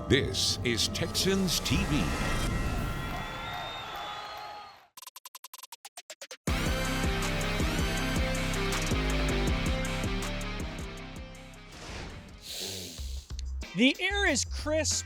This is Texans TV. The air is crisp.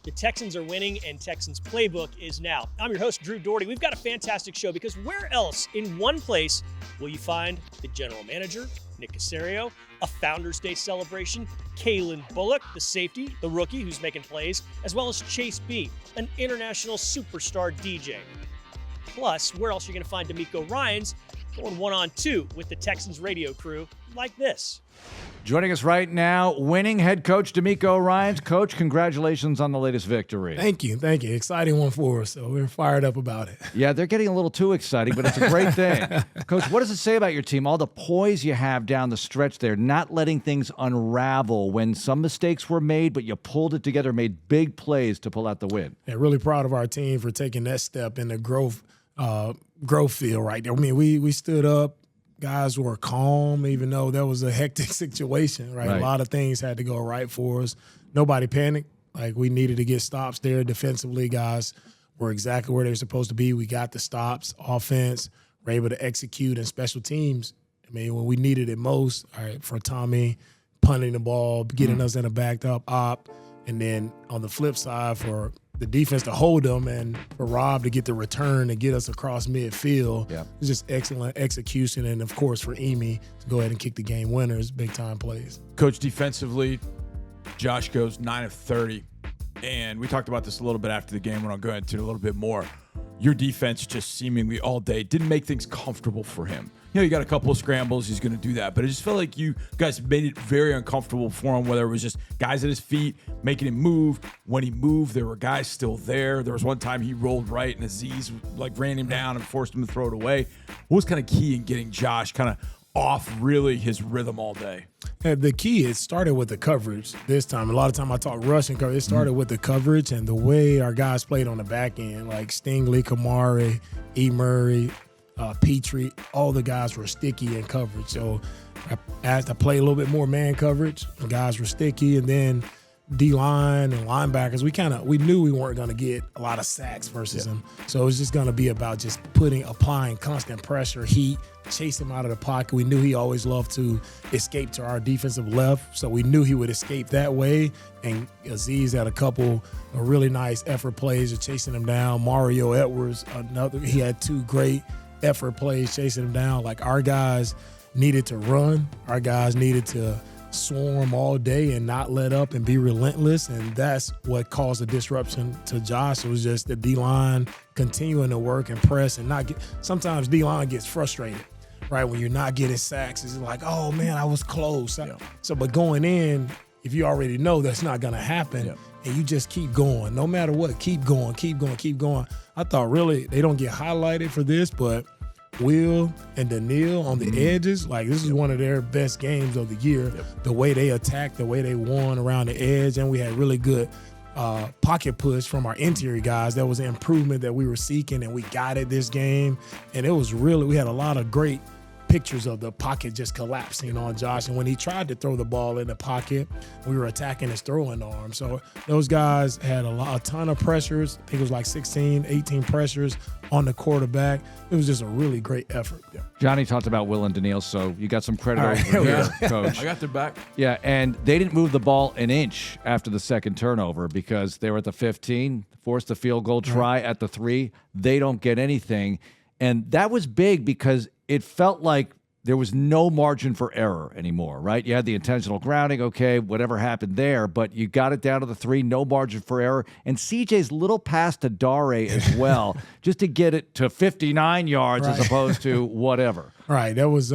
The Texans are winning, and Texans Playbook is now. I'm your host, Drew Doherty. We've got a fantastic show because where else in one place will you find the general manager, Nick Caserio, a Founders Day celebration, Calen Bullock, the safety, the rookie who's making plays, as well as Chase B, an international superstar DJ. Plus, where else are you going to find DeMeco Ryans going one-on-two with the Texans radio crew like this? Joining us right now, winning head coach DeMeco Ryans. Coach, congratulations on the latest victory. Thank you. Exciting one for us, so we're fired up about it. Yeah, they're getting a little too exciting, but it's a great thing. Coach, what does it say about your team, all the poise you have down the stretch there, not letting things unravel when some mistakes were made, but you pulled it together, made big plays to pull out the win? Yeah, really proud of our team for taking that step in the growth field right there. I mean, we stood up. Guys were calm, even though that was a hectic situation, right? A lot of things had to go right for us. Nobody panicked. Like, we needed to get stops there defensively. Guys were exactly where they were supposed to be. We got the stops. Offense, were able to execute, and special teams. I mean, when we needed it most, all right, for Tommy punting the ball, getting us in a backed up op, and then on the flip side for the defense to hold them and for Rob to get the return and get us across midfield. It was just excellent execution. And, of course, for Emi to go ahead and kick the game winners, big-time plays. Coach, defensively, Josh goes 9 of 30. And we talked about this a little bit after the game when I'll go into it a little bit more. Your defense just seemingly all day didn't make things comfortable for him. You know, you got a couple of scrambles, he's going to do that. But I just felt like you guys made it very uncomfortable for him, whether it was just guys at his feet, making him move. When he moved, there were guys still there. There was one time he rolled right and Aziz ran him down and forced him to throw it away. What was kind of key in getting Josh kind of off really his rhythm all day? The key, it started with the coverage this time. A lot of time I talk rushing coverage. It started with the coverage and the way our guys played on the back end, like Stingley, Kamari, E. Murray, Petrie. All the guys were sticky in coverage. So I asked to play a little bit more man coverage. The guys were sticky, and then D-line and linebackers, we knew we weren't going to get a lot of sacks versus them. So it was just going to be about just applying constant pressure, heat, chase him out of the pocket. We knew he always loved to escape to our defensive left, so we knew he would escape that way. And Aziz had a couple of really nice effort plays of chasing him down. Mario Edwards, he had 2 great effort plays chasing him down. Like, our guys needed to run. Our guys needed to swarm all day and not let up and be relentless, and that's what caused the disruption to Josh. It was just the D-line continuing to work and press and not get – sometimes D-line gets frustrated, right? When you're not getting sacks, it's like, oh, man, I was close. So, but going in, if you already know that's not going to happen, and you just keep going, no matter what, keep going. I thought really they don't get highlighted for this, but Will and Daniil on the edges, like, this is one of their best games of the year. The way they attacked, the way they won around the edge, and we had really good pocket push from our interior guys. That was an improvement that we were seeking, and we got it this game. And it was really, we had a lot of great pictures of the pocket just collapsing on Josh. And when he tried to throw the ball in the pocket, we were attacking his throwing arm. So those guys had a ton of pressures. I think it was like 16, 18 pressures on the quarterback. It was just a really great effort. Johnny talked about Will and Daniil, so you got some credit over here, Coach. I got their back. Yeah, and they didn't move the ball an inch after the second turnover because they were at the 15, forced the field goal try at the 3. They don't get anything. And that was big because it felt like there was no margin for error anymore, right? You had the intentional grounding, okay, whatever happened there, but you got it down to the 3, no margin for error. And CJ's little pass to Dare as well, just to get it to 59 yards as opposed to whatever. Right, that was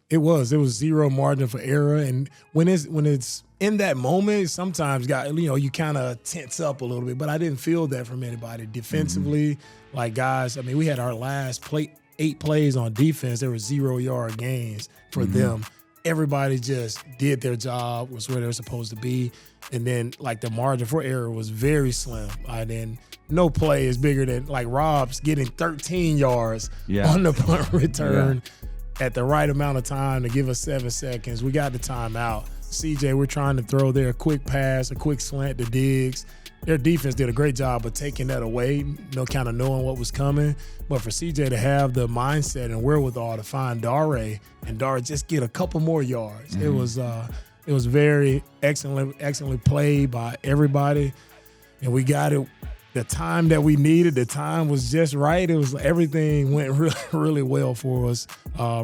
it was zero margin for error. And when it's in that moment, sometimes you kind of tense up a little bit, but I didn't feel that from anybody defensively. Like, guys, I mean, we had our last 8 plays on defense. There were 0-yard gains for them. Everybody just did their job, was where they were supposed to be. And then, like, the margin for error was very slim. And then no play is bigger than, like, Rob's getting 13 yards on the punt return at the right amount of time to give us 7 seconds. We got the timeout. CJ, we're trying to throw there a quick pass, a quick slant to Diggs. Their defense did a great job of taking that away, kind of knowing what was coming. But for CJ to have the mindset and wherewithal to find Dare and Dare just get a couple more yards, it was very excellently played by everybody, and we got it. The time that we needed, the time was just right. It was everything went really, really well for us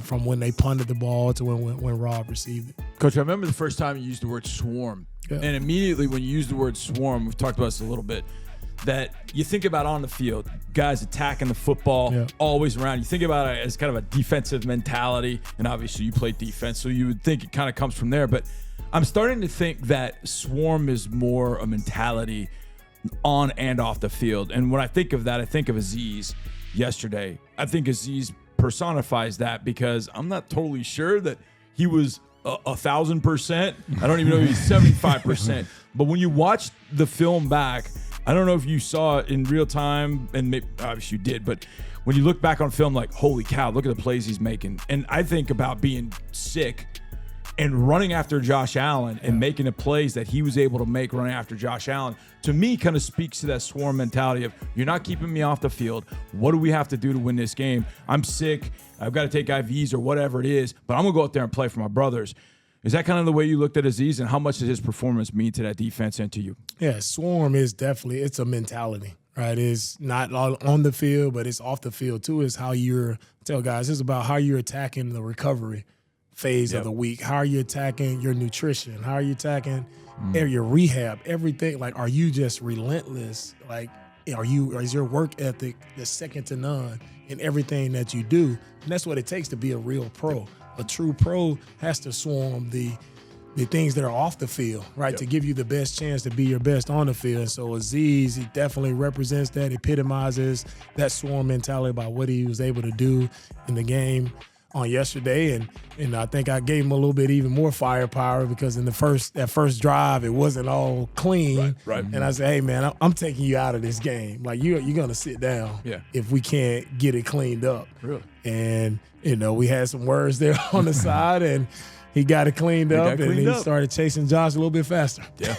from when they punted the ball to when Rob received it. Coach, I remember the first time you used the word swarm. Yeah. And immediately when you use the word swarm, we've talked about this a little bit, that you think about on the field, guys attacking the football, always around. You think about it as kind of a defensive mentality, and obviously you play defense, so you would think it kind of comes from there. But I'm starting to think that swarm is more a mentality on and off the field. And when I think of that, I think of Aziz yesterday. I think Aziz personifies that because I'm not totally sure that he was 1,000%. I don't even know if he's 75%. But when you watch the film back, I don't know if you saw it in real time, and maybe, obviously you did, but when you look back on film, like, holy cow, look at the plays he's making. And I think about being sick and running after Josh Allen and making the plays that he was able to make running after Josh Allen, to me, kind of speaks to that swarm mentality of, you're not keeping me off the field. What do we have to do to win this game? I'm sick. I've got to take IVs or whatever it is, but I'm going to go out there and play for my brothers. Is that kind of the way you looked at Aziz, and how much does his performance mean to that defense and to you? Yeah, swarm is definitely, it's a mentality, right? It's not on the field, but it's off the field too. It's how tell guys, it's about how you're attacking the recovery phase of the week. How are you attacking your nutrition? How are you attacking your rehab? Everything. Like, are you just relentless? Like, is your work ethic the second to none in everything that you do? And that's what it takes to be a real pro. A true pro has to swarm the things that are off the field, right, to give you the best chance to be your best on the field. And so Aziz, he definitely represents that, epitomizes that swarm mentality about what he was able to do in the game on yesterday, and I think I gave him a little bit even more firepower because in that first drive it wasn't all clean. Right. And I said, hey man, I'm taking you out of this game. Like you're gonna sit down if we can't get it cleaned up. Really? And we had some words there on the side, and he got it cleaned up, and he started chasing Josh a little bit faster. Yeah.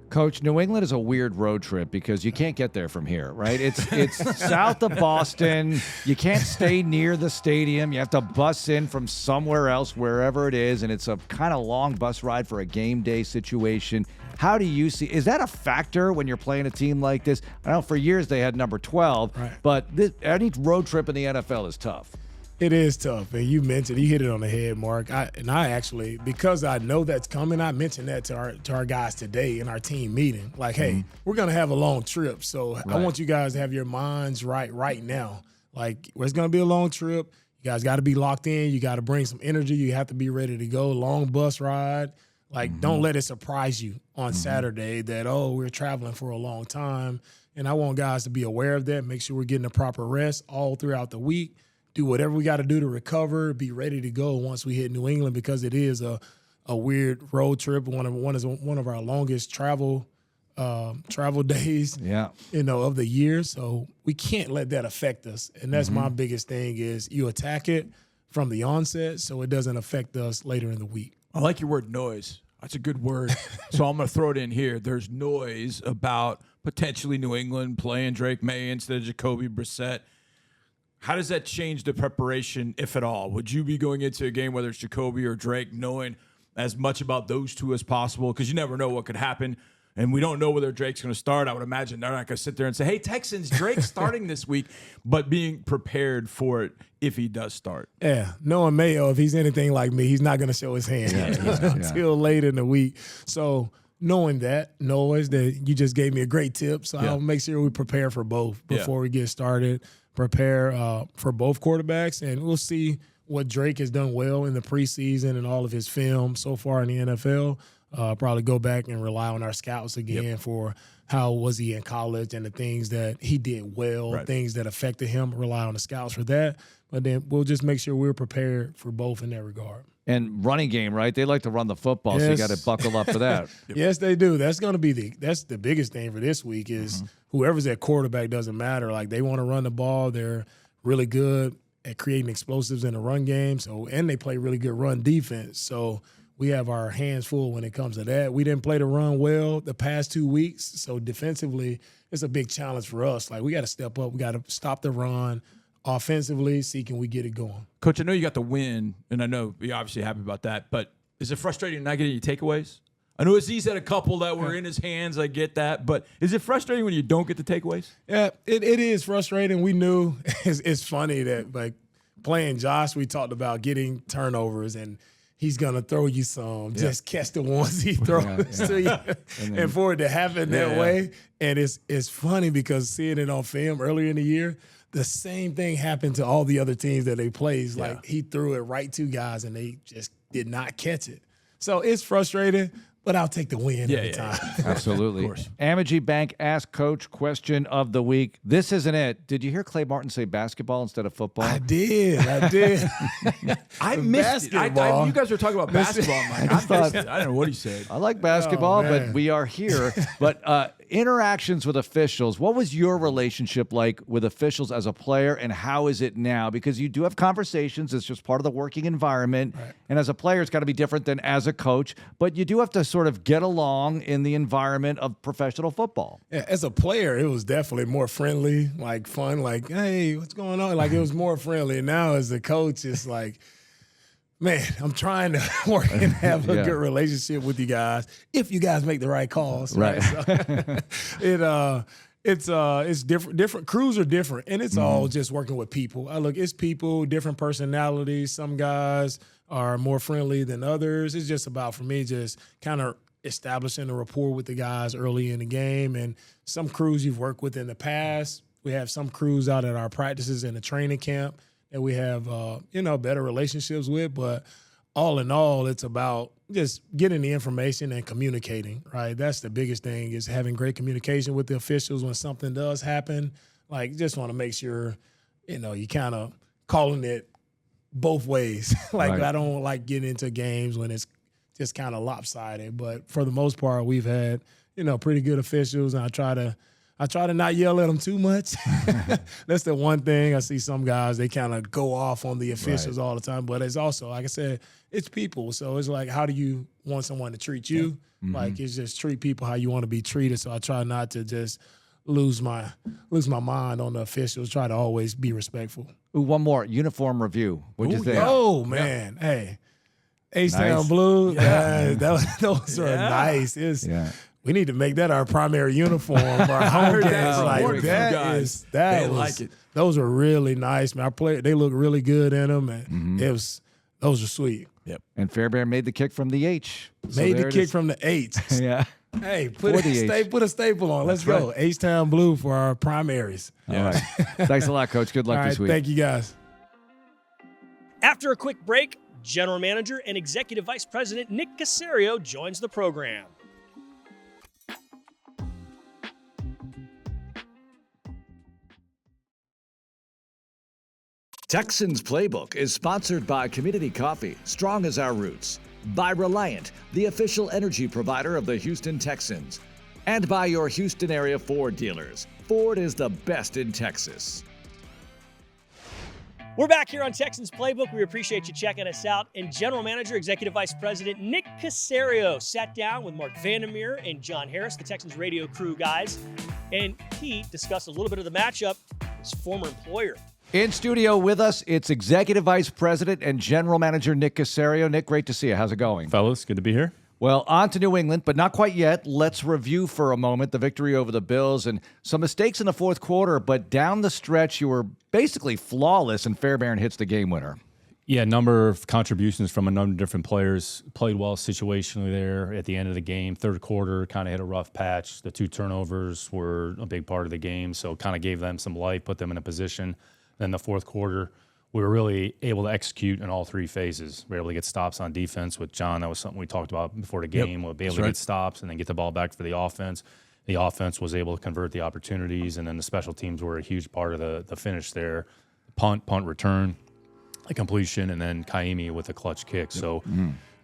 Coach, New England is a weird road trip because you can't get there from here, right? It's south of Boston. You can't stay near the stadium. You have to bus in from somewhere else, wherever it is, and it's a kind of long bus ride for a game day situation. How do you see – is that a factor when you're playing a team like this? I know for years they had number 12, but any road trip in the NFL is tough. It is tough, and you hit it on the head, Mark. I actually, because I know that's coming, I mentioned that to our guys today in our team meeting. Like, hey, we're gonna have a long trip, so I want you guys to have your minds right now. Like, it's gonna be a long trip. You guys got to be locked in. You got to bring some energy. You have to be ready to go. Long bus ride. Like, don't let it surprise you on Saturday that we're traveling for a long time. And I want guys to be aware of that. Make sure we're getting the proper rest all throughout the week. Do whatever we got to do to recover, be ready to go once we hit New England, because it is a weird road trip. One of our longest travel days, of the year. So we can't let that affect us. And that's my biggest thing is you attack it from the onset so it doesn't affect us later in the week. I like your word noise. That's a good word. So I'm going to throw it in here. There's noise about potentially New England playing Drake May instead of Jacoby Brissett. How does that change the preparation, if at all? Would you be going into a game, whether it's Jacoby or Drake, knowing as much about those two as possible? Because you never know what could happen. And we don't know whether Drake's going to start. I would imagine they're not going to sit there and say, hey, Texans, Drake's starting this week, but being prepared for it if he does start. Yeah, knowing Mayo, if he's anything like me, he's not going to show his hand until late in the week. So knowing that you just gave me a great tip. So I'll make sure we prepare for both before we get started. Prepare for both quarterbacks, and we'll see what Drake has done well in the preseason and all of his film so far in the NFL. Probably go back and rely on our scouts again for how was he in college and the things that he did well, things that affected him, rely on the scouts for that. But then we'll just make sure we're prepared for both in that regard. And running game, right? They like to run the football, so you got to buckle up for that. Yes, they do. That's going to be that's the biggest thing for this week is whoever's at quarterback doesn't matter. Like, they want to run the ball. They're really good at creating explosives in the run game. And they play really good run defense. So we have our hands full when it comes to that. We didn't play the run well the past 2 weeks, so defensively, it's a big challenge for us. Like, we got to step up. We got to stop the run. Offensively, see can we get it going. Coach, I know you got the win, and I know you're obviously happy about that, but is it frustrating not getting any takeaways? I know Aziz had a couple that were in his hands. I get that. But is it frustrating when you don't get the takeaways? Yeah, it is frustrating. We knew. It's funny that, like, playing Josh, we talked about getting turnovers, and he's going to throw you some. Just catch the ones he throws to you. And for it to happen that way, and it's funny because seeing it on film earlier in the year, the same thing happened to all the other teams that they played. Like, he threw it right to guys, and they just did not catch it. So it's frustrating. But I'll take the win every time. Absolutely. Of course. Amagi Bank Ask Coach question of the week. This isn't it. Did you hear Clay Martin say basketball instead of football? I did. I missed it. You guys were talking about basketball. I'm like, I don't know what he said. I like basketball, but we are here. But interactions with officials, what was your relationship like with officials as a player, and how is it now? Because you do have conversations. It's just part of the working environment. Right. And as a player, it's got to be different than as a coach. But you do have to sort of get along in the environment of professional football. Yeah, as a player, it was definitely more friendly, like fun, like, hey, what's going on? Like, it was more friendly. And now as a coach, it's like, man, I'm trying to work and have a good relationship with you guys if you guys make the right calls. Right. So it's different. Different crews are different, and it's all just working with people. It's people, different personalities. Some guys are more friendly than others. It's just about, for me, just kind of establishing a rapport with the guys early in the game. And some crews you've worked with in the past, we have some crews out at our practices in the training camp that we have, better relationships with. But all in all, it's about just getting the information and communicating, right? That's the biggest thing, is having great communication with the officials when something does happen. Like, just want to make sure, you kind of calling it both ways. I don't like getting into games when it's just kind of lopsided. But for the most part, we've had, pretty good officials, and I try to not yell at them too much. That's the one thing. I see some guys, they kind of go off on the officials all the time. But it's also, like I said, it's people. So it's like, how do you want someone to treat you? Yeah. Like, it's just treat people how you want to be treated. So I try not to just lose my mind on the officials. Try to always be respectful. Ooh, one more uniform review. What'd you think? Oh man, hey, H-Town Blue. Those are nice. We need to make that our primary uniform for our home games. Those are really nice, man. They look really good in them, and those are sweet. Yep. And Fairbairn made the kick from the H. Made the kick from the H. Yeah. Hey, put a staple on. Let's go. H-Town Blue for our primaries. All right. Thanks a lot, Coach. Good luck this week. Thank you, guys. After a quick break, General Manager and Executive Vice President Nick Caserio joins the program. Texans Playbook is sponsored by Community Coffee, strong as our roots, by Reliant, the official energy provider of the Houston Texans, and by your Houston area Ford dealers. Ford is the best in Texas. We're back here on Texans Playbook. We appreciate you checking us out. And General Manager, Executive Vice President Nick Caserio sat down with Mark Vandermeer and John Harris, the Texans radio crew guys, and he discussed a little bit of the matchup, his former employer. In studio with us, it's Executive Vice President and General Manager Nick Caserio. Nick, great to see you. How's it going? Fellas, good to be here. Well, on to New England, but not quite yet. Let's review for a moment the victory over the Bills and some mistakes in the fourth quarter, but down the stretch, you were basically flawless, and Fairbairn hits the game winner. Yeah, a number of contributions from a number of different players. Played well situationally there at the end of the game. Third quarter kind of hit a rough patch. The 2 turnovers were a big part of the game, so kind of gave them some life, put them in a position. Then the fourth quarter, we were really able to execute in all 3 phases. We were able to get stops on defense with John. That was something we talked about before the game. We'll be able to get stops and then get the ball back for the offense. The offense was able to convert the opportunities, and then the special teams were a huge part of the finish there. Punt return, a completion, and then Kaimi with a clutch kick. So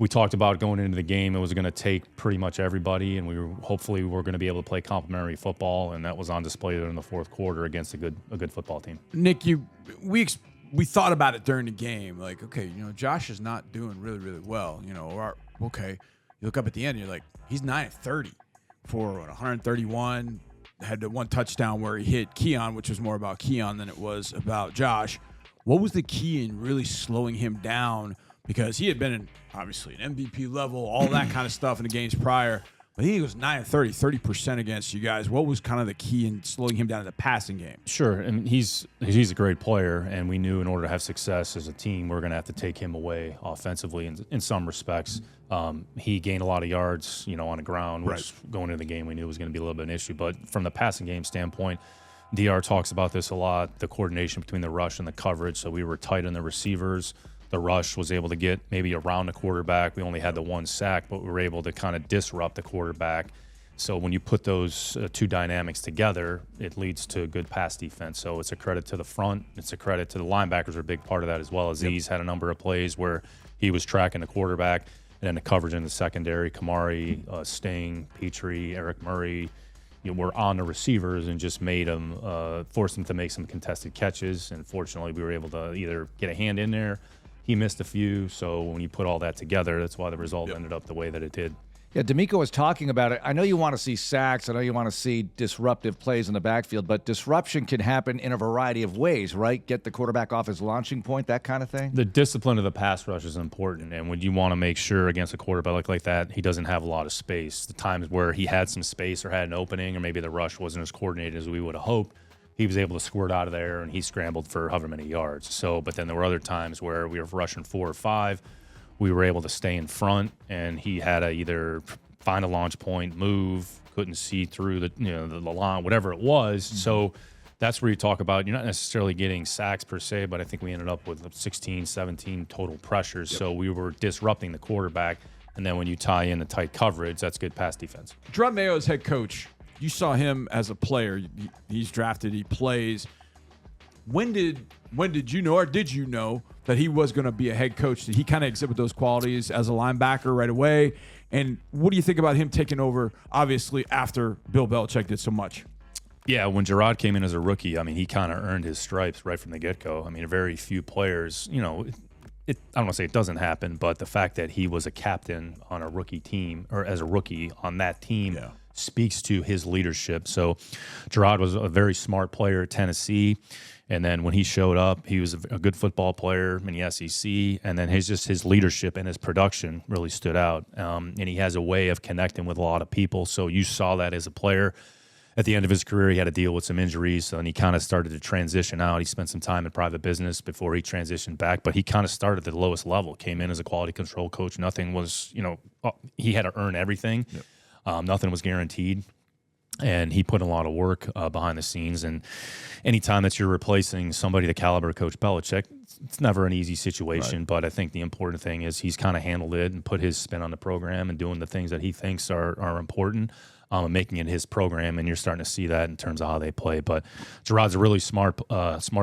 we talked about going into the game, it was going to take pretty much everybody, and we were hopefully we're going to be able to play complementary football, and that was on display there in the fourth quarter against a good football team. Nick, we thought about it during the game, like, okay, Josh is not doing really, really well. okay. You look up at the end, and you're like, he's 9 of 30 for 131. Had the one touchdown where he hit Keon, which was more about Keon than it was about Josh. What was the key in really slowing him down? Because he had been in, obviously, an MVP level, all that kind of stuff in the games prior. But he was 9 of 30, 30% against you guys. What was kind of the key in slowing him down in the passing game? Sure, and he's a great player, and we knew in order to have success as a team, we're going to have to take him away offensively in some respects. He gained a lot of yards, on the ground, which going into the game we knew was going to be a little bit of an issue. But from the passing game standpoint, DR talks about this a lot, the coordination between the rush and the coverage. So we were tight on the receivers. The rush was able to get maybe around the quarterback. We only had the one sack, but we were able to kind of disrupt the quarterback. So when you put those two dynamics together, it leads to a good pass defense. So it's a credit to the front. It's a credit to the linebackers are a big part of that as well. Aziz had a number of plays where he was tracking the quarterback, and then the coverage in the secondary, Kamari, Sting, Petrie, Eric Murray, were on the receivers and just made them, forced them to make some contested catches. And fortunately, we were able to either get a hand in there. He missed a few, so when you put all that together, that's why the result ended up the way that it did. Yeah, DeMeco was talking about it. I know you want to see sacks. I know you want to see disruptive plays in the backfield, but disruption can happen in a variety of ways, right? Get the quarterback off his launching point, that kind of thing? The discipline of the pass rush is important, and when you want to make sure against a quarterback like that, he doesn't have a lot of space. The times where he had some space or had an opening, or maybe the rush wasn't as coordinated as we would have hoped, he was able to squirt out of there, and he scrambled for however many yards. So, but then there were other times where we were rushing 4 or 5. We were able to stay in front, and he had to either find a launch point, move, couldn't see through the line, whatever it was. Mm-hmm. So that's where you talk about you're not necessarily getting sacks per se, but I think we ended up with 16, 17 total pressures. Yep. So we were disrupting the quarterback, and then when you tie in the tight coverage, that's good pass defense. Jerod Mayo as head coach. You saw him as a player. He's drafted. He plays. When did you know, or did you know that he was going to be a head coach? Did he kind of exhibit those qualities as a linebacker right away? And what do you think about him taking over, obviously, after Bill Belichick did so much? Yeah, when Jerod came in as a rookie, I mean, he kind of earned his stripes right from the get-go. I mean, very few players, I don't want to say it doesn't happen, but the fact that he was a captain on a rookie team, or as a rookie on that team, speaks to his leadership. So Jerod was a very smart player at Tennessee. And then when he showed up, he was a good football player in the SEC. And then his leadership and his production really stood out. And he has a way of connecting with a lot of people. So you saw that as a player. At the end of his career, he had to deal with some injuries. So then he kind of started to transition out. He spent some time in private business before he transitioned back. But he kind of started at the lowest level, came in as a quality control coach. Nothing was, he had to earn everything. Yep. Nothing was guaranteed. And he put a lot of work behind the scenes. And anytime that you're replacing somebody the caliber of Coach Belichick, it's never an easy situation. Right. But I think the important thing is he's kind of handled it and put his spin on the program and doing the things that he thinks are important. And making it his program, and you're starting to see that in terms of how they play. But Jerod's a really smart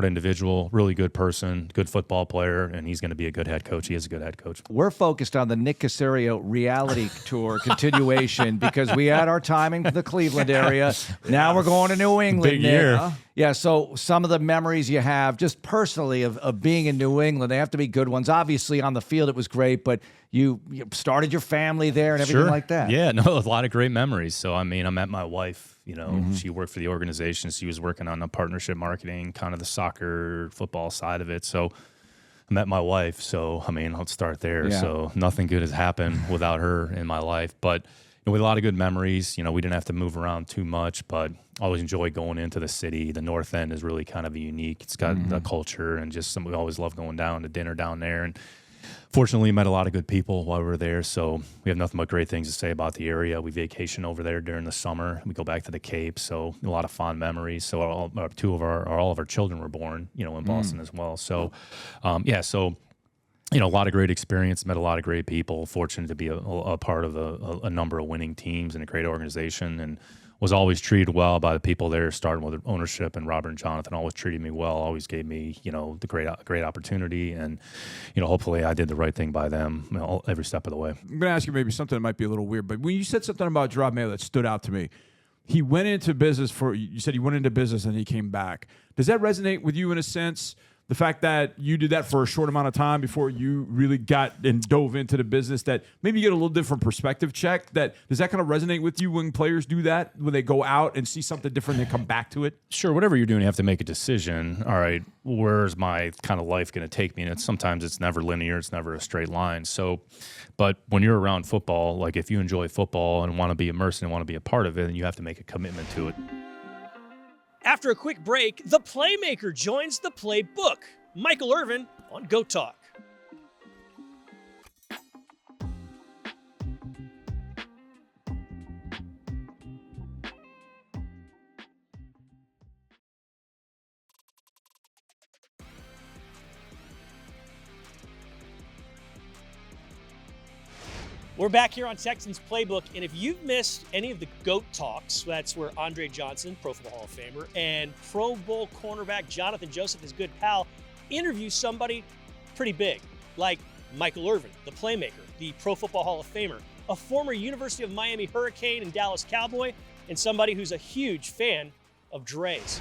individual, really good person, good football player, and he's going to be a good head coach. He is a good head coach. We're focused on the Nick Caserio reality tour continuation because we had our time in the Cleveland area. Now we're going to New England. Big year. Yeah, so some of the memories you have just personally of being in New England, they have to be good ones. Obviously, on the field, it was great, but you started your family there and everything like that. Yeah, no, a lot of great memories. So, I mean, I met my wife, she worked for the organization. She was working on the partnership marketing, kind of the soccer, football side of it. So I met my wife. So, I mean, let's start there. Yeah. So nothing good has happened without her in my life. But with a lot of good memories, we didn't have to move around too much, but I always enjoy going into the city. The North End is really kind of unique. It's got the culture and just we always love going down to dinner down there. And fortunately, met a lot of good people while we were there, so we have nothing but great things to say about the area. We vacation over there during the summer. We go back to the Cape, so a lot of fond memories. So all of our children were born, in Boston as well. So, a lot of great experience. Met a lot of great people. Fortunate to be a part of a number of winning teams and a great organization, and was always treated well by the people there, starting with ownership, and Robert and Johnathan always treated me well, always gave me, the great opportunity, and, hopefully I did the right thing by them every step of the way. I'm going to ask you maybe something that might be a little weird, but when you said something about Jerod Mayo that stood out to me, he went into business you said he went into business and he came back. Does that resonate with you in a sense the fact that you did that for a short amount of time before you really got and dove into the business, that maybe you get a little different perspective check, does that kind of resonate with you when players do that, when they go out and see something different and come back to it? Sure, whatever you're doing, you have to make a decision. All right, where's my kind of life going to take me? And sometimes it's never linear, it's never a straight line. So, but when you're around football, like if you enjoy football and want to be immersed and want to be a part of it, then you have to make a commitment to it. After a quick break, the Playmaker joins the Playbook. Michael Irvin on Go Talk. We're back here on Texans Playbook, and if you've missed any of the GOAT talks, that's where Andre Johnson, Pro Football Hall of Famer, and Pro Bowl cornerback Johnathan Joseph, his good pal, interview somebody pretty big, like Michael Irvin, the Playmaker, the Pro Football Hall of Famer, a former University of Miami Hurricane and Dallas Cowboy, and somebody who's a huge fan of Dre's.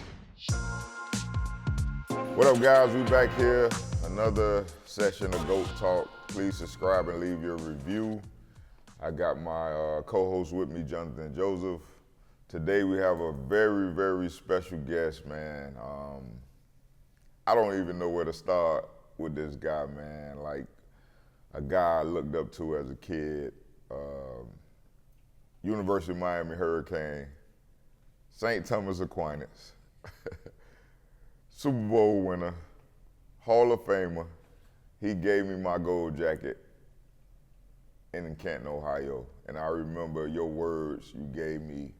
What up, guys? We back here. Another session of GOAT Talk. Please subscribe and leave your review. I got my co-host with me, Johnathan Joseph. Today we have a very, very special guest, man. I don't even know where to start with this guy, man. Like, a guy I looked up to as a kid. University of Miami Hurricane, St. Thomas Aquinas, Super Bowl winner, Hall of Famer. He gave me my gold jacket in Canton, Ohio. And I remember your words you gave me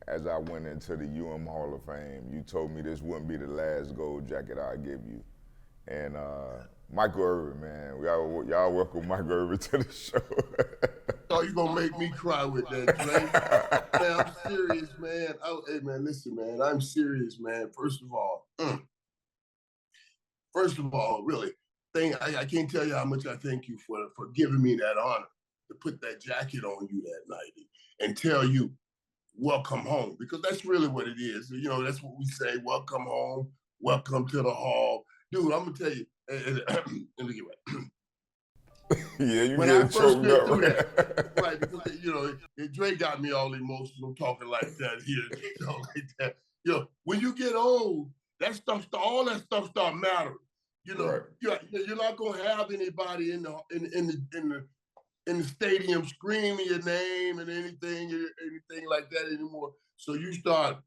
as I went into the Hall of Fame. You told me this wouldn't be the last gold jacket I'd give you. And Michael Irvin, man, y'all welcome Michael Irvin to the show. Oh, you gonna make me cry with that, Drake? Man, I'm serious, man. Hey, man, listen, man, I'm serious, man. First of all, really, I can't tell you how much I thank you for giving me that honor to put that jacket on you that night and tell you, welcome home, because that's really what it is. You know, that's what we say, welcome home, welcome to the hall. Dude, I'm gonna tell you, let me get right. Yeah, you when I get first choked went up. through that, right? Because you know, Dre got me all emotional talking like that here, like that. You know, when you get old, all that stuff start mattering. You know, right. You're not gonna have anybody in the stadium screaming your name and anything like that anymore. So you start,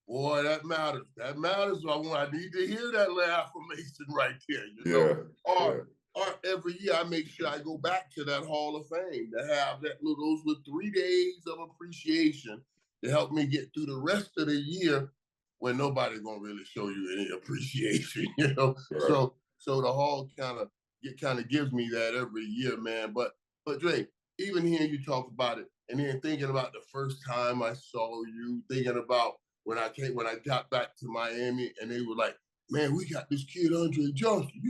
boy, that matters. That matters. I need to hear that affirmation right there. You know, or every year I make sure I go back to that Hall of Fame to have those 3 days of appreciation to help me get through the rest of the year when nobody's gonna really show you any appreciation. You know, right. So the Hall kind of gives me that every year, man. But Dre, even hearing you talk about it, and then thinking about the first time I saw you, thinking about when I got back to Miami, and they were like, "Man, we got this kid Andre Johnson.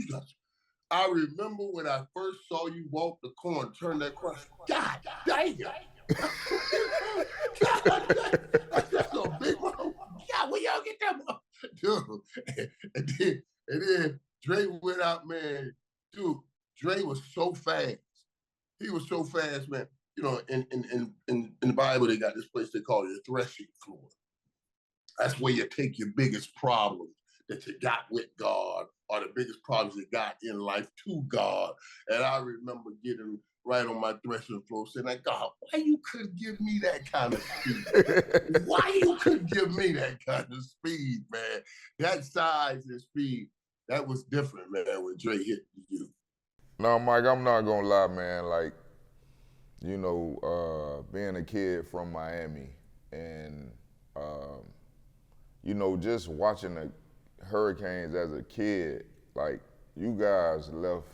I remember when I first saw you walk the corner, turn that corner. God damn! That's a big one. God, where y'all get that? Dude, and then Dre went out, man. Dude, Dre was so fast. He was so fast, man. You know, in the Bible, they got this place they call it a threshing floor. That's where you take your biggest problems that you got with God, or the biggest problems you got in life to God. And I remember getting right on my threshing floor saying, like, God, why you couldn't give me that kind of speed? Why you couldn't give me that kind of speed, man? That size and speed, that was different, man, when Dre hit you. No, Mike, I'm not gonna lie, man. Like, you know, being a kid from Miami and, you know, just watching the Hurricanes as a kid, like, you guys left.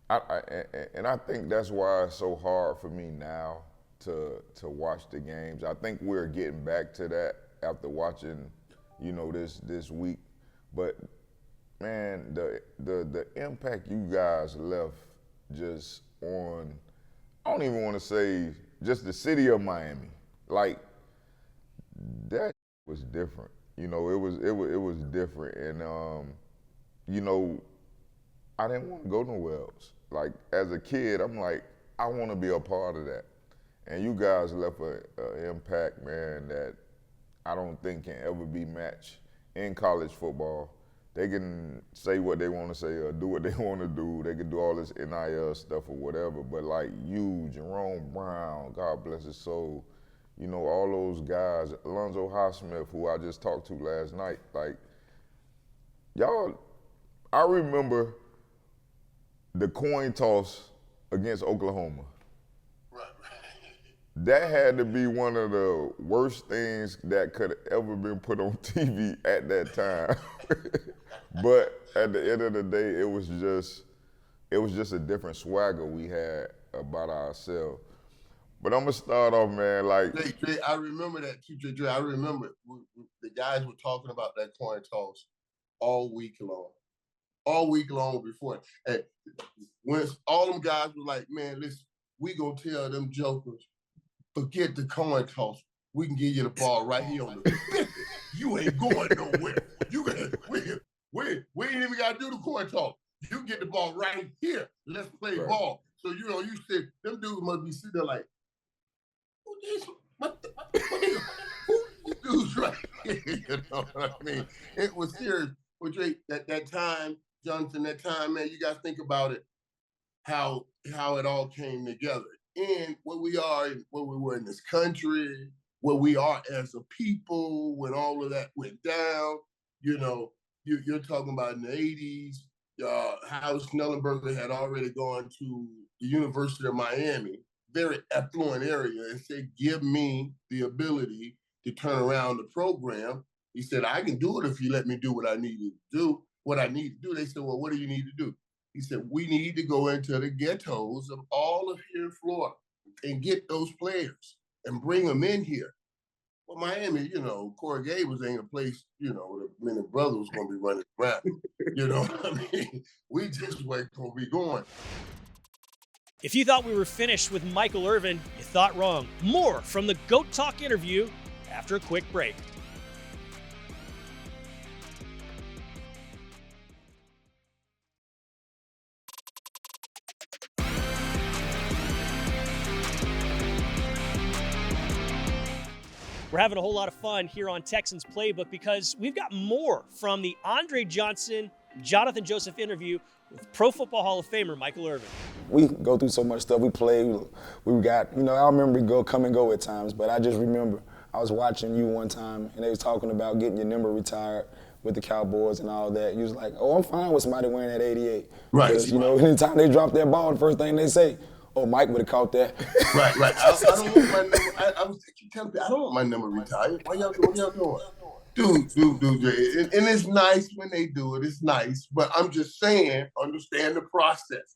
And I think that's why it's so hard for me now to watch the games. I think we're getting back to that after watching, you know, this week. But man, the impact you guys left just on, I don't even want to say just the city of Miami. Like, that was different. You know, it was different, and you know, I didn't want to go nowhere else. Like as a kid, I'm like, I want to be a part of that, and you guys left an impact, man, that I don't think can ever be matched in college football. They can say what they want to say or do what they want to do. They can do all this NIL stuff or whatever, but like you, Jerome Brown, God bless his soul, you know, all those guys, Alonzo Highsmith, who I just talked to last night, like, y'all, I remember the coin toss against Oklahoma. That had to be one of the worst things that could have ever been put on TV at that time. But at the end of the day, it was just a different swagger we had about ourselves. But I'm gonna start off, man. Like, Jay, I remember that too, Jay. I remember the guys were talking about that coin toss all week long before. And when all them guys were like, "Man, listen, we gonna tell them jokers, forget the coin toss. We can give you the ball right here on the 50. You ain't going nowhere. We ain't even got to do the coin toss. You can get the ball right here. Let's play ball." So, you know, you said, them dudes must be sitting there like, who these dudes right here? You know what I mean? It was serious. But Drake, that time, Johnathan, that time, man, you guys think about it, how it all came together. And where we are, where we were in this country, where we are as a people, when all of that went down. You know, you're talking about in the 80s, Howard Schnellenberger had already gone to the University of Miami, very affluent area, and said, give me the ability to turn around the program. He said, I can do it if you let me do what I need to do. They said, well, what do you need to do? He said, we need to go into the ghettos of all of here in Florida and get those players and bring them in here. Well, Miami, you know, Corey Gables ain't a place, you know, where the men and brothers going to be running around. You know what I mean? We just wait till we going. If you thought we were finished with Michael Irvin, you thought wrong. More from the GOAT Talk interview after a quick break. We're having a whole lot of fun here on Texans Playbook because we've got more from the Andre Johnson, Johnathan Joseph interview with Pro Football Hall of Famer Michael Irvin. We go through so much stuff. We play. We got, you know, I remember we come and go at times, but I just remember I was watching you one time and they was talking about getting your number retired with the Cowboys and all that. You was like, oh, I'm fine with somebody wearing that 88. Right. Because, you know, anytime they drop that ball, the first thing they say, oh, Mike would have caught that. Right. I don't want my number. I was telling people, I don't want my number retired. What y'all doing? Dude. And it's nice when they do it. It's nice. But I'm just saying, understand the process.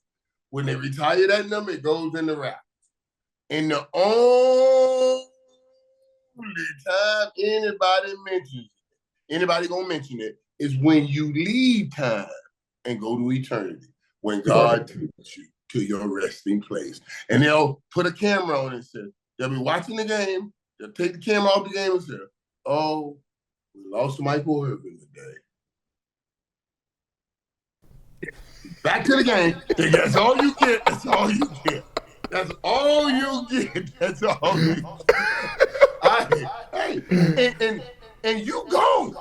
When they retire that number, it goes in the wrap. And the only time anybody gonna mention it, is when you leave time and go to eternity. When God takes you to your resting place. And they'll put a camera on it and say, they'll be watching the game, they'll take the camera off the game and say, oh, we lost Michael Irvin today. Back to the game. That's all you get. That's all you get. And you go.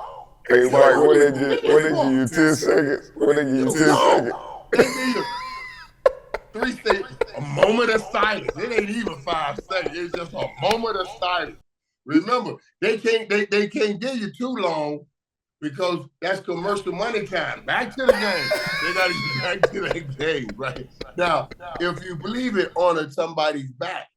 Hey, Mike, when they give you 10 seconds? When they give you 10 seconds? They give you 3 seconds, a moment of silence. It ain't even 5 seconds. It's just a moment of silence. Remember, they can't give you too long because that's commercial money time. Back to the game. They got to get back to that game, right? Now, if you believe it on somebody's back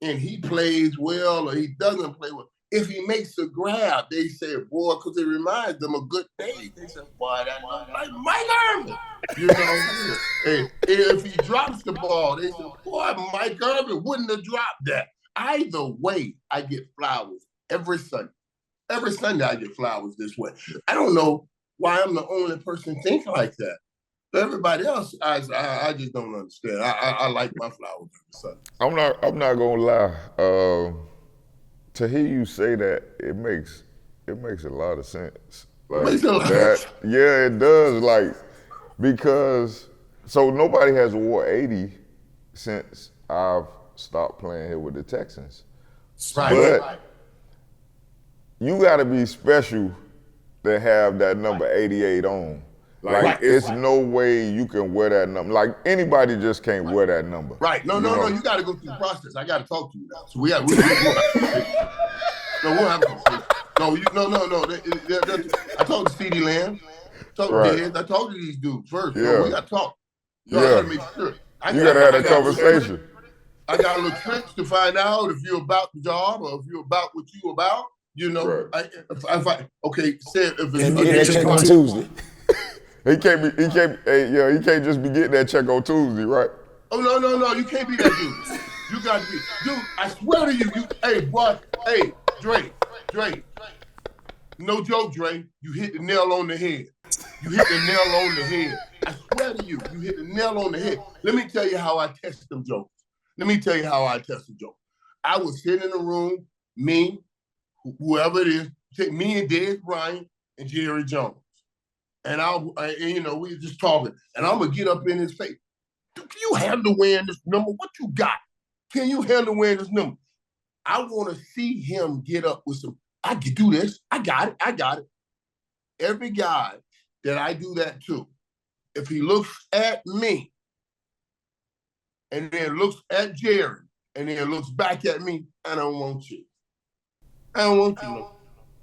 and he plays well or he doesn't play well, if he makes a grab, they say, boy, because it reminds them of good days. They say, boy, that looks like Mike Irvin. You know, and if he drops the ball, they say, boy, Mike Irvin wouldn't have dropped that. Either way, I get flowers every Sunday. Every Sunday I get flowers this way. I don't know why I'm the only person thinking like that. But everybody else, I just don't understand. I like my flowers every Sunday. I'm not gonna lie. To hear you say that, it makes it makes a lot of sense. Like Makes a lot that, yeah, it does. Like, because, so nobody has wore 80 since I've stopped playing here with the Texans. Right. But you got to be special to have that number 88 on. Like, it's no way you can wear that number. Like, anybody just can't wear that number. Right. No, you got to go through the process. I got to talk to you now. So we'll have I talked to CD Lamb. I talked to these dudes first. Yeah. We got to talk. Yeah. I got to make sure. You got to have that conversation. I got a little tricks to find out if you're about the job or if you're about what you about. You know, Right. Say if And it's check on Tuesday. He can't just be getting that check on Tuesday, right? Oh, no, you can't be that dude. You got to be. Dude, I swear to you, hey, boy, hey, Dre. No joke, Dre. You hit the nail on the head. I swear to you, you hit the nail on the head. Let me tell you how I test them jokes. I was sitting in a room, me, whoever it is, me and Dez Bryant and Jerry Jones. And we were just talking. And I'm going to get up in his face. Can you handle wearing this number? What you got? Can you handle wearing this number? I want to see him get up with some, I can do this. I got it. Every guy that I do that to, if he looks at me and then looks at Jerry and then looks back at me, I don't want you.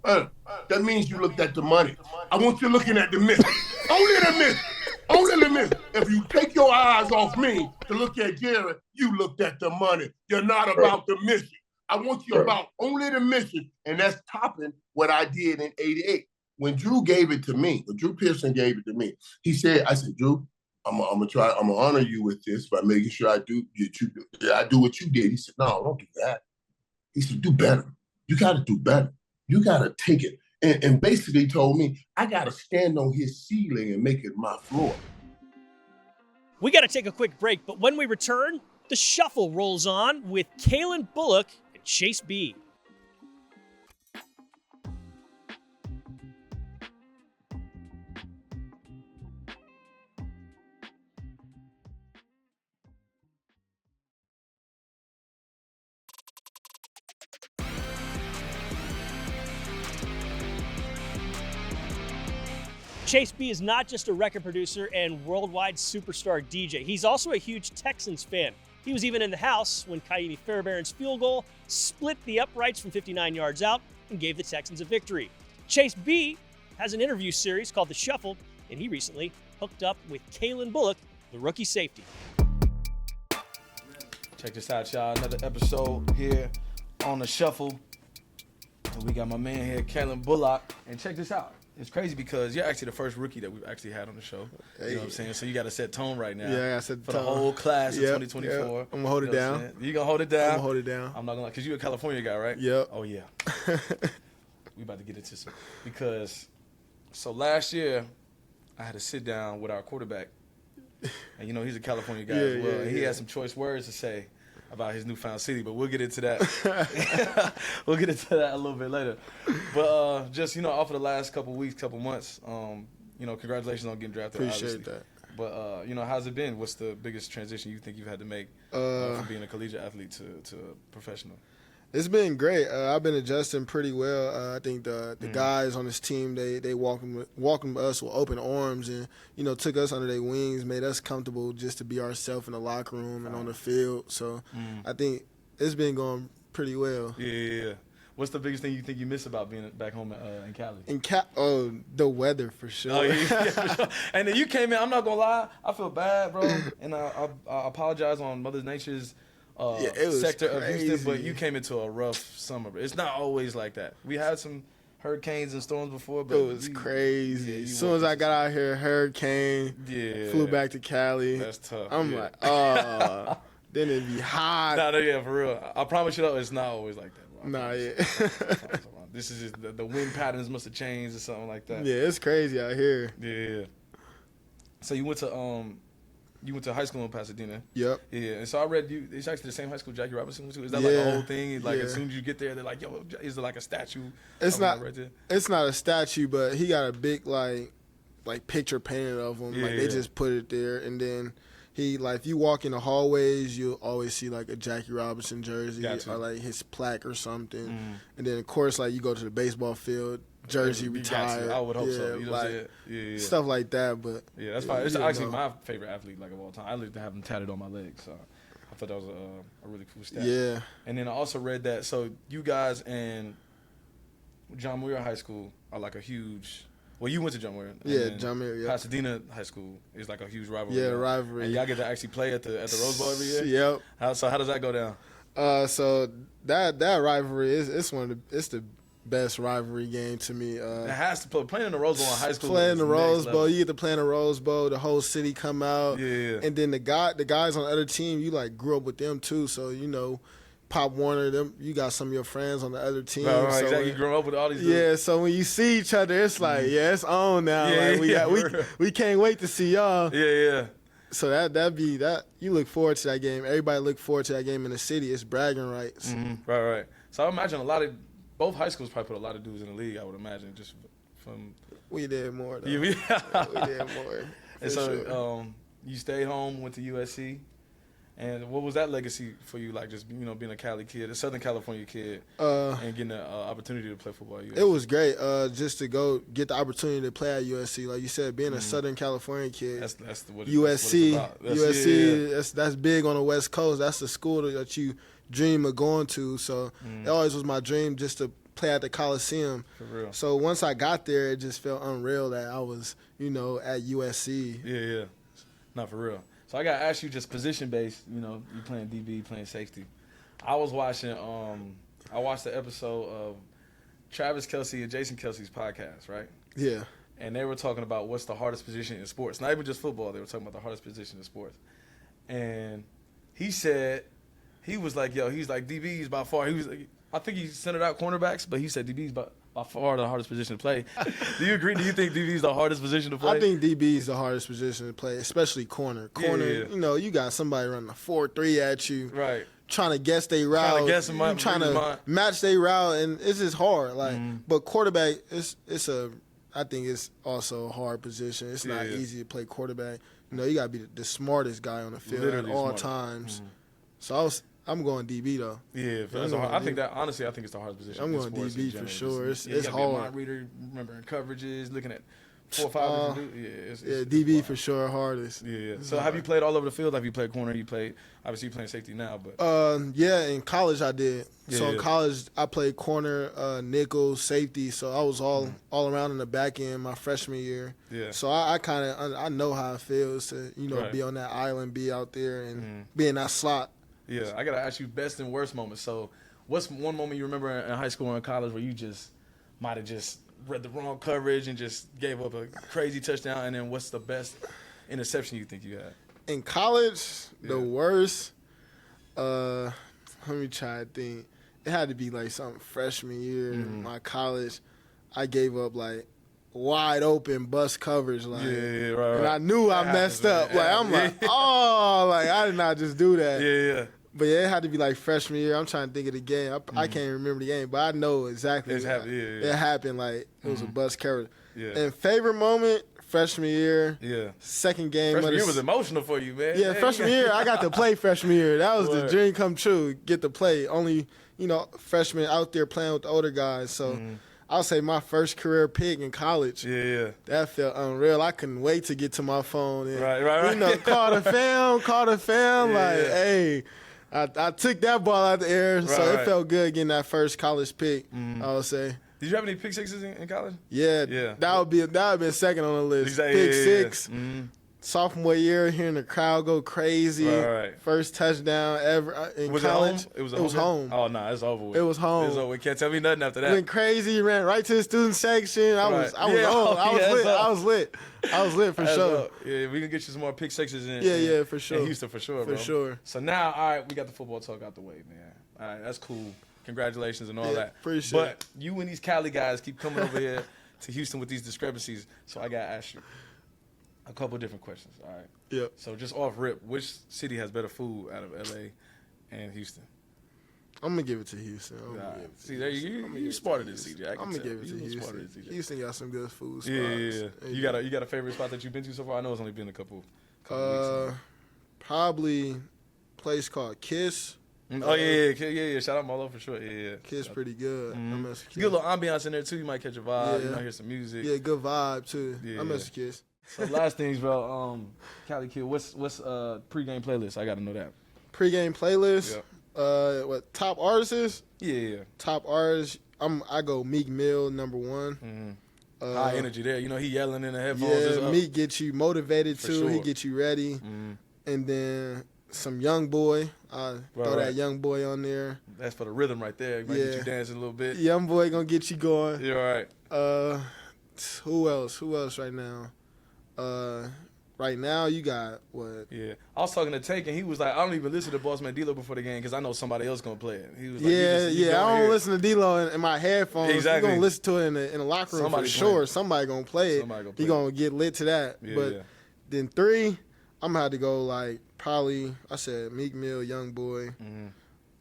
That means you looked at the money. I want you looking at the miss. Only the miss. If you take your eyes off me to look at Jerry, you looked at the money. You're not about the mission. I want you about only the mission, and that's topping what I did in '88. When Drew Pearson gave it to me, he said, I said, Drew, I'm gonna honor you with this by making sure I do what you did. He said, no, don't do that. He said, do better. You got to do better. You got to take it. And basically told me, I got to stand on his ceiling and make it my floor. We got to take a quick break, but when we return, the shuffle rolls on with Calen Bullock and Chase B. Chase B is not just a record producer and worldwide superstar DJ. He's also a huge Texans fan. He was even in the house when Kaimi Fairbairn's field goal split the uprights from 59 yards out and gave the Texans a victory. Chase B has an interview series called The Shuffle, and he recently hooked up with Calen Bullock, the rookie safety. Check this out, y'all. Another episode here on The Shuffle. And we got my man here, Calen Bullock. And check this out. It's crazy because you're actually the first rookie that we've actually had on the show. You know what I'm saying? So you got to set tone right now. Yeah, I set for tone. the whole class of 2024. Yep. I'm going to hold it down. You going to hold it down? I'm going to hold it down. I'm not going to lie, because you're a California guy, right? Yep. Oh, yeah. We about to get into some. Because, so last year, I had to sit down with our quarterback. And, he's a California guy as well. And he had some choice words to say about his newfound city, but we'll get into that. We'll get into that a little bit later. But just, off of the last couple weeks, couple months, congratulations on getting drafted. Appreciate obviously. that. But, how's it been? What's the biggest transition you think you've had to make from being a collegiate athlete to a professional? It's been great. I've been adjusting pretty well. I think the guys on this team, they welcomed us with open arms and, took us under their wings, made us comfortable just to be ourselves in the locker room and on the field. So I think it's been going pretty well. Yeah. What's the biggest thing you think you miss about being back home in Cali? The weather for sure. Oh, yeah, for sure. And then you came in, I'm not going to lie, I feel bad, bro. And I apologize on Mother Nature's sector of Houston, but you came into a rough summer. It's not always like that. We had some hurricanes and storms before, but it was crazy. As soon as I got out here, hurricane, flew back to Cali. That's tough. I'm like, then it'd be hot. For real. I promise you though, it's not always like that, bro. Nah, yeah. This is just the wind patterns must have changed or something like that. Yeah, it's crazy out here. Yeah. So you went to you went to high school in Pasadena. Yep. Yeah, and so I read you. It's actually the same high school Jackie Robinson went to. Is that like a whole thing? Like as soon as you get there, they're like, "Yo, is there like a statue?" It's not. Right there? It's not a statue, but he got a big like picture painted of him. Yeah, like they just put it there, and then he like if you walk in the hallways, you'll always see like a Jackie Robinson jersey or like his plaque or something. And then of course like you go to the baseball field, jersey retired. I would hope so. You know what I'm saying? Stuff like that. But that's fine. It's actually my favorite athlete like of all time. I like to have him tatted on my leg, so I thought that was a really cool stat. Yeah. And then I also read that so you guys and John Muir High School are like a huge. Well, you went to John Muir. Yeah, John Muir. Yeah. Pasadena High School is like a huge rivalry. Yeah, rivalry. And y'all get to actually play at the Rose Bowl every year. Yep. How does that go down? So that rivalry it's the best rivalry game to me. It has to playing in the Rose Bowl in high school. Playing the Rose Bowl, you get to play in the Rose Bowl. The whole city come out. Yeah. And then the guys on the other team, you like grew up with them too. So you know, Pop Warner, them you got some of your friends on the other team. Right, so exactly. You grew up with all these dudes. Yeah, so when you see each other, it's like, it's on now. Yeah, like we can't wait to see y'all. Yeah. So that'd be that. You look forward to that game. Everybody look forward to that game in the city. It's bragging rights. Right. So I imagine both high schools probably put a lot of dudes in the league. I would imagine just from. We did more though. Yeah, we did more. And so you stayed home, went to USC. And what was that legacy for you, like just being a Cali kid, a Southern California kid, and getting the opportunity to play football at USC? It was great, just to go get the opportunity to play at USC. Like you said, being a Southern California kid, that's what USC, that's what it's about. that's big on the West Coast. That's the school that you dream of going to. So it always was my dream just to play at the Coliseum. For real. So once I got there, it just felt unreal that I was, at USC. Yeah. Not for real. So I got to ask you just position-based, you playing DB, playing safety. I was watching, I watched the episode of Travis Kelce and Jason Kelce's podcast, right? Yeah. And they were talking about what's the hardest position in sports. Not even just football. They were talking about the hardest position in sports. And he said, he was like, he's like, DB is by far, I think he centered out cornerbacks, but he said DB is by far the hardest position to play. Do you agree? Do you think DB is the hardest position to play? I think DB is the hardest position to play, especially corner. Corner, you got somebody running a 4-3 at you. Right. Trying to guess their route. Trying to match their route, and it's just hard. Like, but quarterback, I think it's also a hard position. It's not easy to play quarterback. You got to be the smartest guy on the field at all times. So I'm going DB though. Yeah, I think it's the hardest position. I'm going DB for sure. It's hard. Be a mind reader, remembering coverages, looking at 4 or 5 different dudes. Yeah, DB for sure, hardest. Yeah. So have you played all over the field? Have you played corner? Obviously you're playing safety now, but. Yeah, in college I did. Yeah, so in college I played corner, nickel, safety. So I was all around in the back end my freshman year. Yeah. So I kind of I know how it feels to be on that island, be out there, and be in that slot. Yeah, I gotta ask you best and worst moments. So, what's one moment you remember in high school or in college where you just might have just read the wrong coverage and just gave up a crazy touchdown? And then what's the best interception you think you had? In college, the worst. Let me try to think. It had to be like something freshman year in my college. I gave up like wide open bust coverage, like, right. And I knew I messed up. Like I'm like, I did not just do that. Yeah. But yeah, it had to be like freshman year. I'm trying to think of the game. I can't remember the game, but I know exactly. It happened. Like it was a bust coverage. Yeah. And favorite moment, freshman year. Yeah. Second game. Freshman year was emotional for you, man. Yeah, freshman year I got to play freshman year. That was the dream come true. Get to play. Only freshmen out there playing with the older guys. So. I'll say my first career pick in college. Yeah. That felt unreal. I couldn't wait to get to my phone and right. call the fam. Yeah. Like, hey, I took that ball out the air, so it felt good getting that first college pick. I would say. Did you have any pick sixes in college? Yeah. That would have been second on the list. Pick six. Sophomore year, hearing the crowd go crazy. Right. First touchdown ever in college. It was home. Oh no, it's over with. It was home. It's over. Can't tell me nothing after that. Went crazy. Ran right to the student section. I was lit for sure. Yeah, we can get you some more pick sixes in. Yeah, for sure. In Houston for sure, bro. For sure. So now, all right, we got the football talk out the way, man. All right, that's cool. Congratulations and all that. Appreciate it. But you and these Cali guys keep coming over here to Houston with these discrepancies. So I gotta ask you. A couple different questions. All right. Yep. So just off rip, which city has better food out of LA and Houston? I'm gonna give it to Houston. See, there you smarter than CJ. I'm gonna give it to Houston. Houston got some good food spots. Yeah. You got a favorite spot that you've been to so far? I know it's only been a couple weeks. Probably a place called Kiss. Oh yeah. Shout out Marlo for sure. Yeah. Kiss pretty good. I mess with Kiss. Good little ambiance in there too. You might catch a vibe. You might hear some music. Yeah, good vibe too. Yeah. I mess with Kiss. So last things, bro. Cali Kid, what's pregame playlist? I got to know that. Pregame playlist. Yep. What top artists is? Yeah. Top artists. I go Meek Mill #1. High energy there. You know he yelling in the headphones. Yeah, Meek gets you motivated too. Sure. He gets you ready. And then some Young Boy. Throw that Young Boy on there. That's for the rhythm right there. He might get you dancing a little bit. Young Boy gonna get you going. You're right. Who else right now? Right now, you got what? Yeah, I was talking to Take, and he was like, "I don't even listen to Bossman D-Lo before the game because I know somebody else gonna play it." He was like, I don't listen to D-Lo in my headphones. Exactly. You're gonna listen to it in the locker room for sure. Somebody gonna play it. He gonna get lit to that. Then 3, I'm gonna have to go like probably. I said Meek Mill, Young Boy.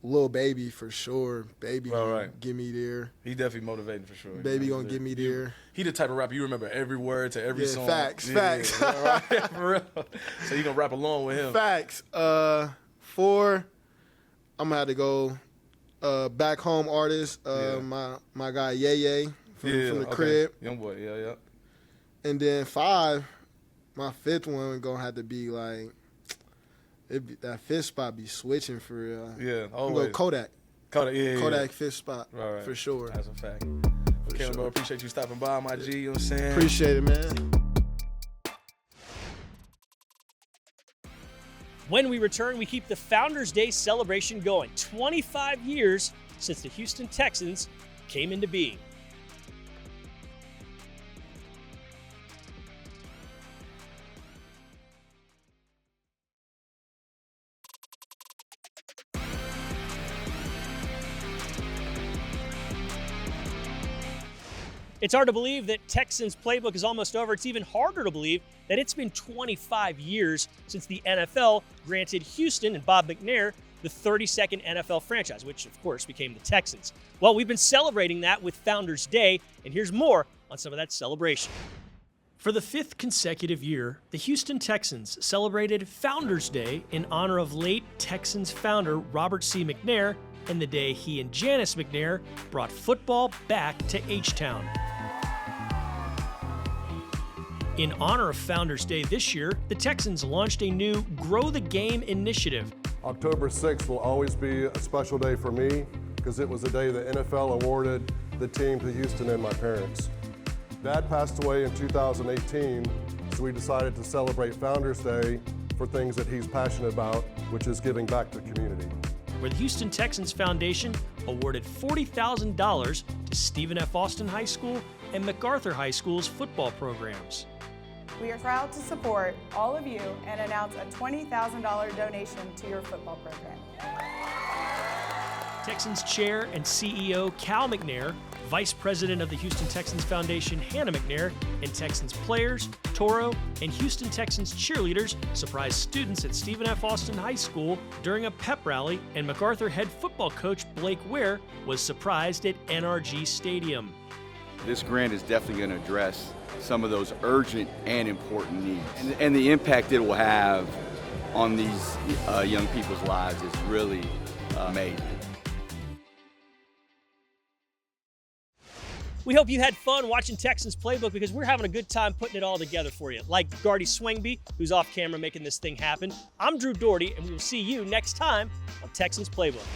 Lil Baby for sure. Baby gonna get me there. He definitely motivating for sure. Baby gonna get me there. He the type of rapper you remember every word to every song. Facts. For real. So you gonna rap along with him. Facts. 4, I'm gonna have to go back home artist. My guy Ye from the crib. Young Boy, yeah. And then 5, my 5th one gonna have to be like that 5th spot be switching for real. Yeah, always. I'm gonna go Kodak. Kodak 5th spot. Right. For sure. That's a fact. Calen, bro, appreciate you stopping by, my G. You know what I'm saying? Appreciate it, man. When we return, we keep the Founders Day celebration going. 25 years since the Houston Texans came into being. It's hard to believe that Texans Playbook is almost over. It's even harder to believe that it's been 25 years since the NFL granted Houston and Bob McNair the 32nd NFL franchise, which of course became the Texans. Well, we've been celebrating that with Founders Day, and here's more on some of that celebration. For the 5th consecutive year, the Houston Texans celebrated Founders Day in honor of late Texans founder Robert C. McNair and the day he and Janice McNair brought football back to H-Town. In honor of Founders Day this year, the Texans launched a new Grow the Game initiative. October 6th will always be a special day for me because it was the day the NFL awarded the team to Houston and my parents. Dad passed away in 2018, so we decided to celebrate Founders Day for things that he's passionate about, which is giving back to the community. Where the Houston Texans Foundation awarded $40,000 to Stephen F. Austin High School and MacArthur High School's football programs. We are proud to support all of you and announce a $20,000 donation to your football program. Texans Chair and CEO Cal McNair, Vice President of the Houston Texans Foundation Hannah McNair, and Texans players, Toro, and Houston Texans cheerleaders surprised students at Stephen F. Austin High School during a pep rally, and MacArthur head football coach Blake Ware was surprised at NRG Stadium. This grant is definitely going to address some of those urgent and important needs. And the impact it will have on these young people's lives is really amazing. We hope you had fun watching Texans Playbook because we're having a good time putting it all together for you. Like Gardy Swingby, who's off camera making this thing happen. I'm Drew Doherty, and we will see you next time on Texans Playbook.